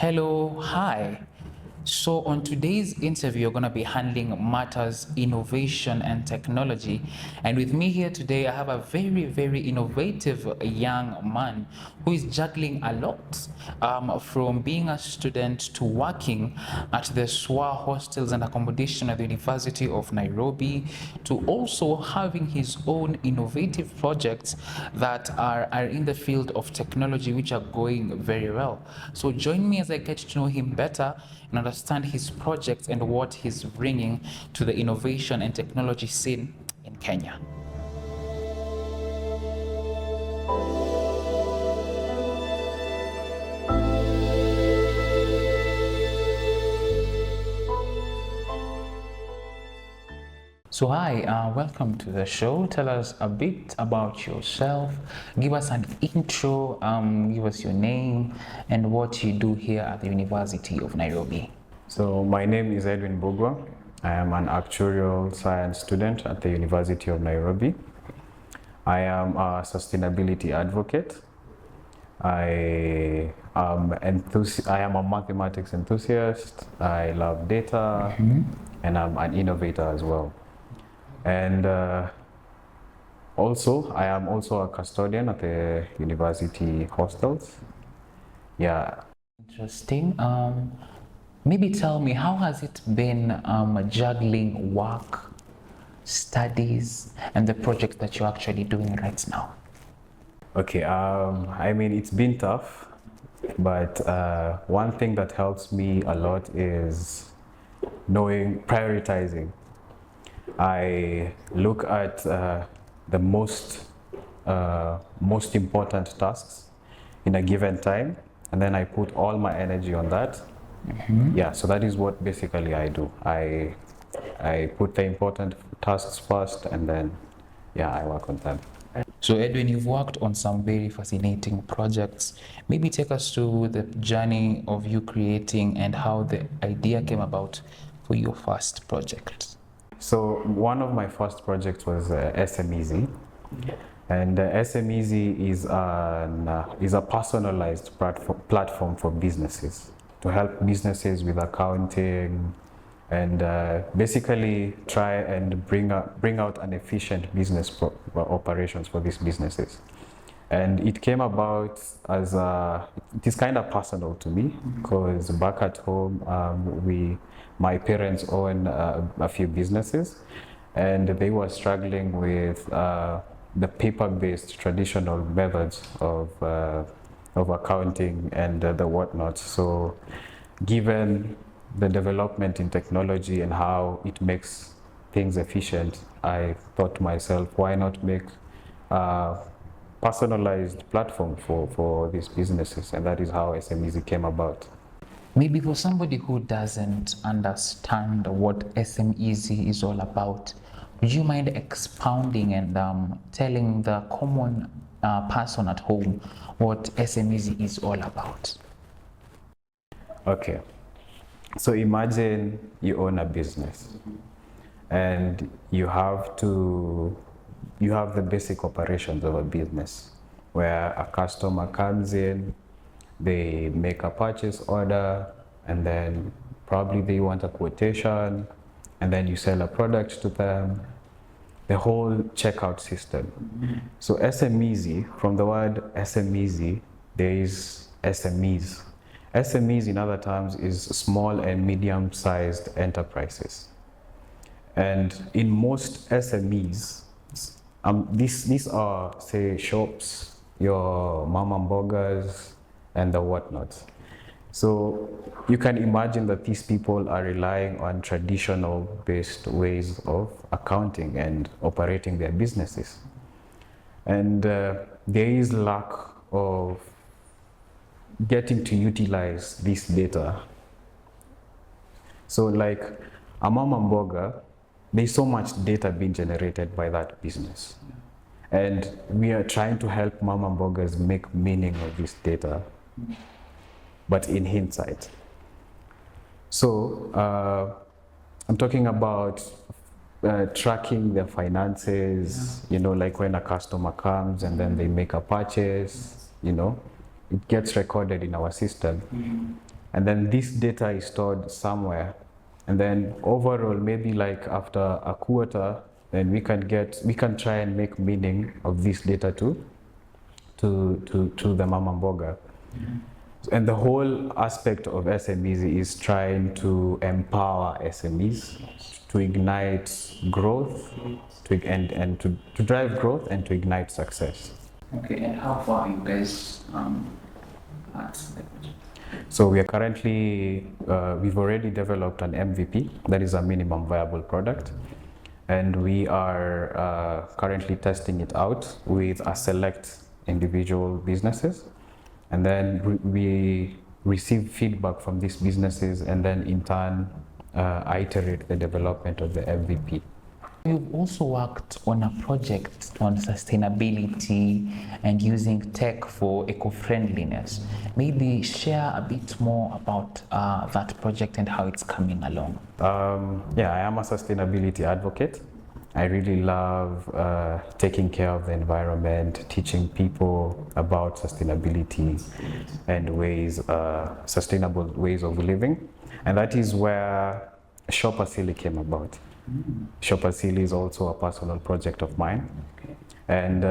Hello, hi. So on today's interview, we're going to be handling matters innovation and technology. And with me here today, I have a very innovative young man who is juggling a lot, from being a student to working at the SWA hostels and accommodation at the University of Nairobi, to also having his own innovative projects that are in the field of technology, which are going very well. So join me as I get to know him better and understand his projects and what he's bringing to the innovation and technology scene in Kenya. So hi, welcome to the show. Tell us a bit about yourself. Give us an intro, give us your name and what you do here at the University of Nairobi. So my name is Edwin. I am an Actuarial Science student at the University of Nairobi. I am a sustainability advocate. I am a mathematics enthusiast. I love data, and I'm an innovator as well. And also, I am also a custodian at the university hostels. Yeah. Interesting. Maybe tell me, how has it been juggling work, studies, and the project that you're actually doing right now? Okay, I mean, it's been tough, but one thing that helps me a lot is prioritizing. I look at the most important tasks in a given time, and then I put all my energy on that. Yeah, so that is what basically I do. I put the important tasks first, and then I work on them. So Edwin, you've worked on some very fascinating projects. Maybe take us through the journey of you creating and how the idea came about for your first project. So one of my first projects was SMeazzy, and SMeazzy is a personalized platform for businesses to help businesses with accounting and basically try and bring out an efficient business operations for these businesses. And it came about as it is kind of personal to me, because back at home my parents own a few businesses, and they were struggling with the paper-based traditional methods of accounting and the whatnot. So given the development in technology and how it makes things efficient, I thought to myself, why not make a personalized platform for these businesses? And that is how SMeazzy came about. Maybe for somebody who doesn't understand what SMeazzy is all about, would you mind expounding and telling the common person at home what SMeazzy is all about? Okay, so imagine you own a business, and you have the basic operations of a business, where a customer comes in, they make a purchase order, and then probably they want a quotation, and then you sell a product to them, the whole checkout system. So SMeazzy, from the word SMeazzy, there is SMEs. SMEs, in other terms, is small and medium-sized enterprises. And in most SMEs, these are, say, shops, your mama mbogas, and the whatnot. So you can imagine that these people are relying on traditional based ways of accounting and operating their businesses. And there is lack of getting to utilize this data. So like a mama mboga, there's so much data being generated by that business. And we are trying to help mama mbogas make meaning of this data, but in hindsight. So I'm talking about tracking their finances, like when a customer comes and then they make a purchase, it gets recorded in our system. and then this data is stored somewhere, and then overall maybe like after a quarter, then we can try and make meaning of this data to the mama mboga. And the whole aspect of SMeazzy is trying to empower SMEs to ignite growth, and to drive growth and to ignite success. Okay, and how far are you guys at the project? So we are currently, we've already developed an MVP, that is a minimum viable product. And we are currently testing it out with a select individual businesses. And then we receive feedback from these businesses, and then in turn iterate the development of the MVP. You've also worked on a project on sustainability and using tech for eco-friendliness. Maybe share a bit more about that project and how it's coming along. Yeah, I am a sustainability advocate. I really love taking care of the environment, teaching people about sustainability and sustainable ways of living. And that is where Shop Asili came about. Shop Asili is also a personal project of mine. And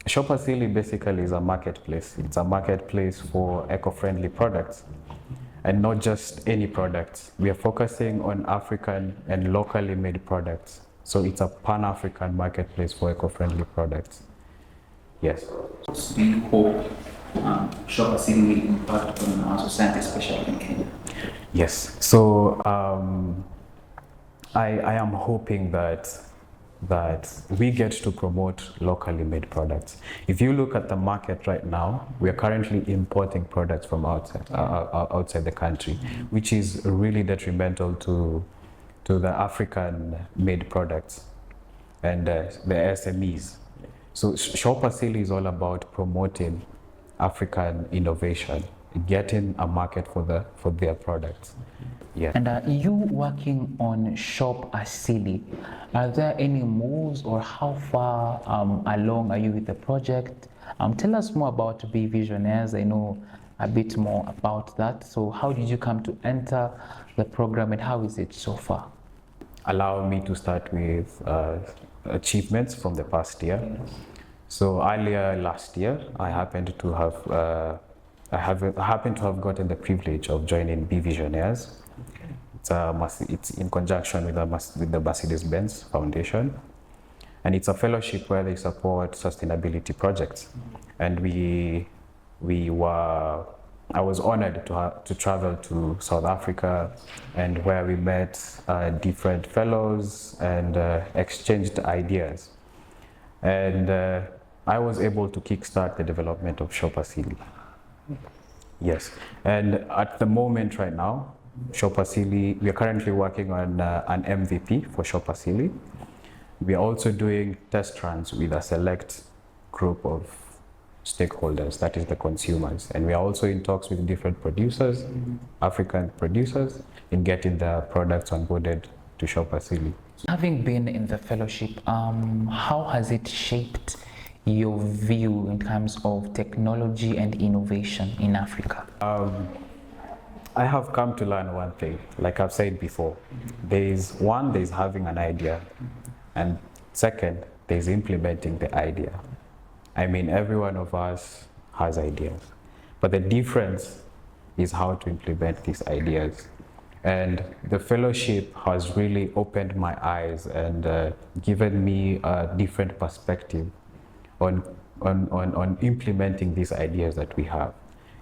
Shop Asili basically is a marketplace. It's a marketplace for eco-friendly products. And not just any products. We are focusing on African and locally made products. So it's a pan-African marketplace for eco-friendly products. Yes. Do you hope Shop Asili will impact on our society, especially in Kenya? Yes. So I am hoping that we get to promote locally made products. If you look at the market right now, we are currently importing products from outside the country, which is really detrimental to the African-made products and the SMEs. So Shop Asili is all about promoting African innovation, getting a market for their products. Yeah. And you working on Shop Asili, are there any moves or how far along are you with the project? Tell us more about BeVisionares. I know a bit more about that. So how did you come to enter the program and how is it so far? Allow me to start with achievements from the past year. So earlier last year, I happened to have gotten the privilege of joining BeVisionares. It's in conjunction with the Mercedes-Benz Foundation, and it's a fellowship where they support sustainability projects. And I was honored to travel to South Africa, and where we met different fellows and exchanged ideas. And I was able to kickstart the development of Shop Asili. Yes, and at the moment right now, Shop Asili, we are currently working on an MVP for Shop Asili. We are also doing test runs with a select group of stakeholders, that is the consumers. And we are also in talks with different producers, African producers, in getting the products onboarded to Shop Asili. Having been in the fellowship, how has it shaped your view in terms of technology and innovation in Africa? I have come to learn one thing, like I've said before. There's having an idea, and second, there's implementing the idea. I mean, every one of us has ideas, but the difference is how to implement these ideas. And the fellowship has really opened my eyes and given me a different perspective on implementing these ideas that we have.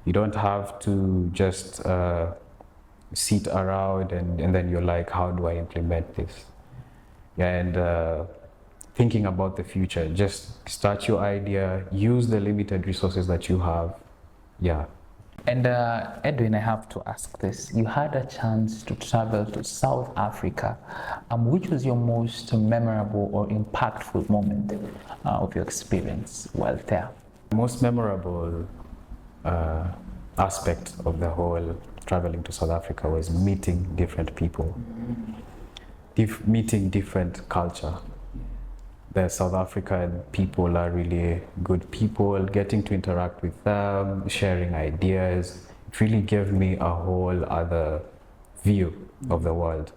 You don't have to just sit around and then you're like, how do I implement this? And thinking about the future, just start your idea, use the limited resources that you have. Yeah. And Edwin, I have to ask this. You had a chance to travel to South Africa. Which was your most memorable or impactful moment of your experience while there? The most memorable aspect of the whole traveling to South Africa was meeting different people, meeting different culture. The South African people are really good people, getting to interact with them, sharing ideas. it really gave me a whole other view of the world.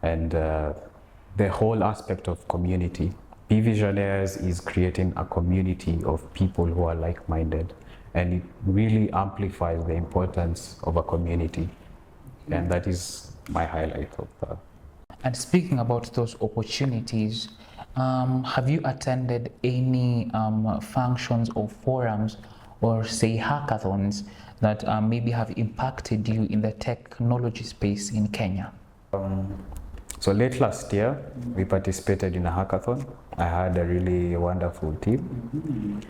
And the whole aspect of community. BeVisionares is creating a community of people who are like-minded, and it really amplifies the importance of a community. And that is my highlight of that. And speaking about those opportunities, have you attended any functions or forums or say hackathons that maybe have impacted you in the technology space in Kenya? So late last year, we participated in a hackathon. I had a really wonderful team.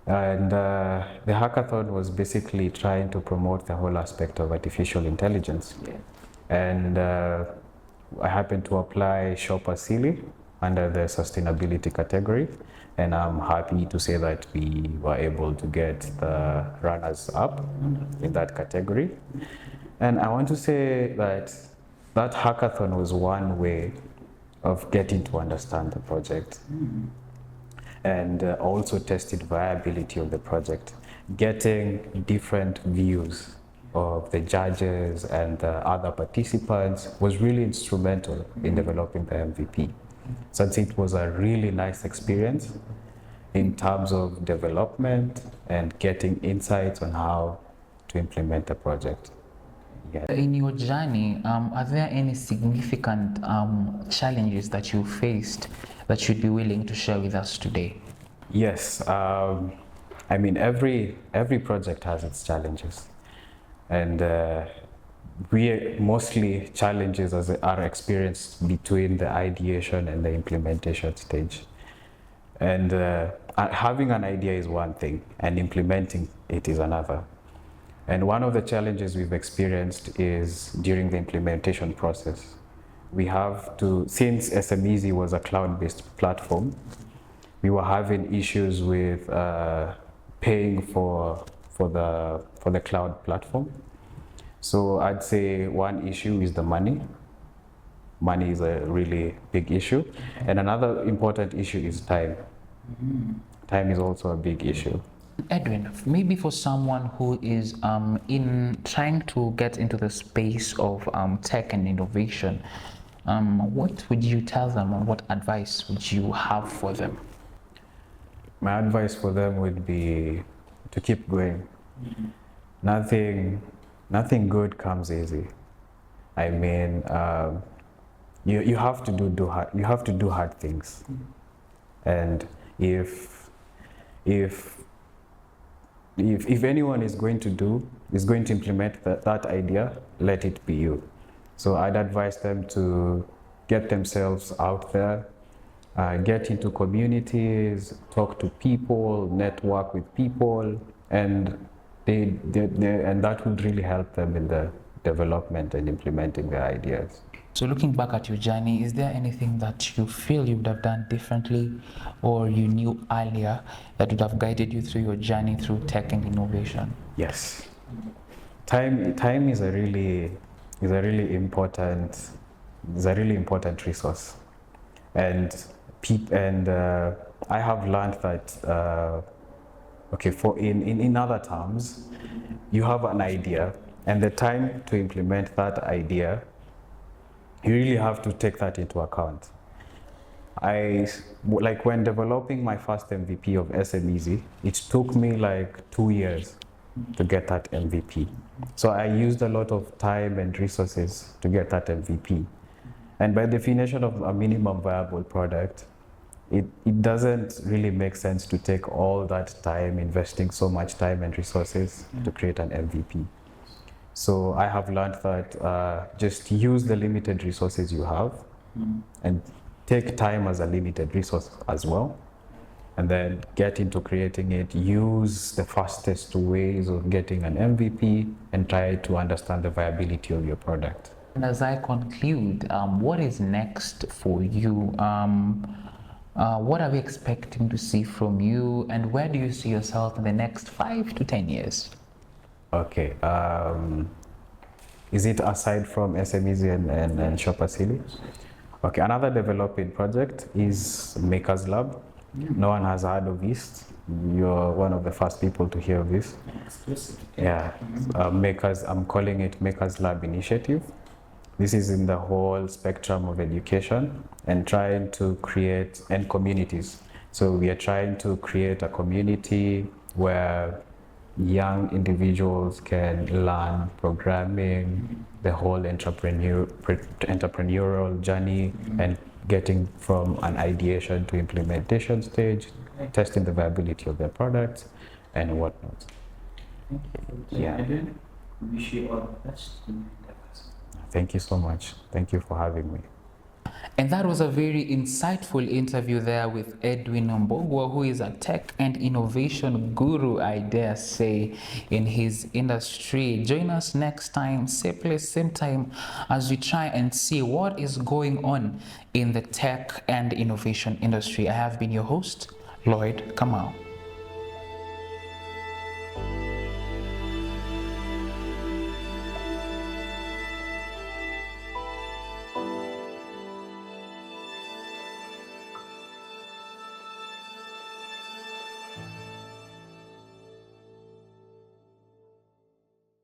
And the hackathon was basically trying to promote the whole aspect of artificial intelligence. And I happened to apply Shop Asili under the sustainability category. And I'm happy to say that we were able to get the runners up in that category. And I want to say that that hackathon was one way of getting to understand the project and also tested viability of the project, getting different views of the judges and the other participants was really instrumental in developing the MVP. Since it was a really nice experience in terms of development and getting insights on how to implement the project. Yeah. In your journey, are there any significant challenges that you faced that you'd be willing to share with us today? Yes, I mean every project has its challenges, and mostly challenges are experienced between the ideation and the implementation stage. And having an idea is one thing, and implementing it is another. And one of the challenges we've experienced is during the implementation process. We have to, since SMeazzy was a cloud-based platform, we were having issues with paying for the cloud platform. So I'd say one issue is the money. Money is a really big issue. And another important issue is time. Time is also a big issue. Edwin, maybe for someone who is in trying to get into the space of tech and innovation, what would you tell them, or what advice would you have for them? My advice for them would be to keep going. Nothing good comes easy. I mean, you have to do hard things, and if anyone is going to implement that idea, let it be you. So I'd advise them to get themselves out there, get into communities, talk to people, network with people, and that would really help them in the development and implementing their ideas. So looking back at your journey, is there anything that you feel you would have done differently or you knew earlier that would have guided you through your journey through tech and innovation? Yes. Time is a really important resource. And I have learned that in other terms, you have an idea, and the time to implement that idea, you really have to take that into account. Like when developing my first MVP of SMeazzy, it took me like 2 years to get that MVP. So I used a lot of time and resources to get that MVP. And by definition of a minimum viable product, it doesn't really make sense to take all that time, investing so much time and resources to create an MVP. So I have learned that just use the limited resources you have and take time as a limited resource as well, and then get into creating it. Use the fastest ways of getting an MVP and try to understand the viability of your product. And as I conclude, what is next for you? What are we expecting to see from you, and where do you see yourself in the next 5 to 10 years? Okay, is it aside from SMeazzy and Shop Asili? Okay, another developing project is Maker's Lab. No one has heard of this. You're one of the first people to hear of this. Exclusive. Yeah, Makers, I'm calling it Makers Lab Initiative. This is in the whole spectrum of education and trying to create, and communities. So we are trying to create a community where young individuals can learn programming, the whole entrepreneurial journey, and getting from an ideation to implementation stage, testing the viability of their products and whatnot. Thank you. Yeah. Edwin, we wish you all the best in your endeavors. Thank you so much. Thank you for having me. And that was a very insightful interview there with Edwin Mbogwa, who is a tech and innovation guru, I dare say, in his industry. Join us next time, same place, same time, as we try and see what is going on in the tech and innovation industry. I have been your host, Lloyd Kamau.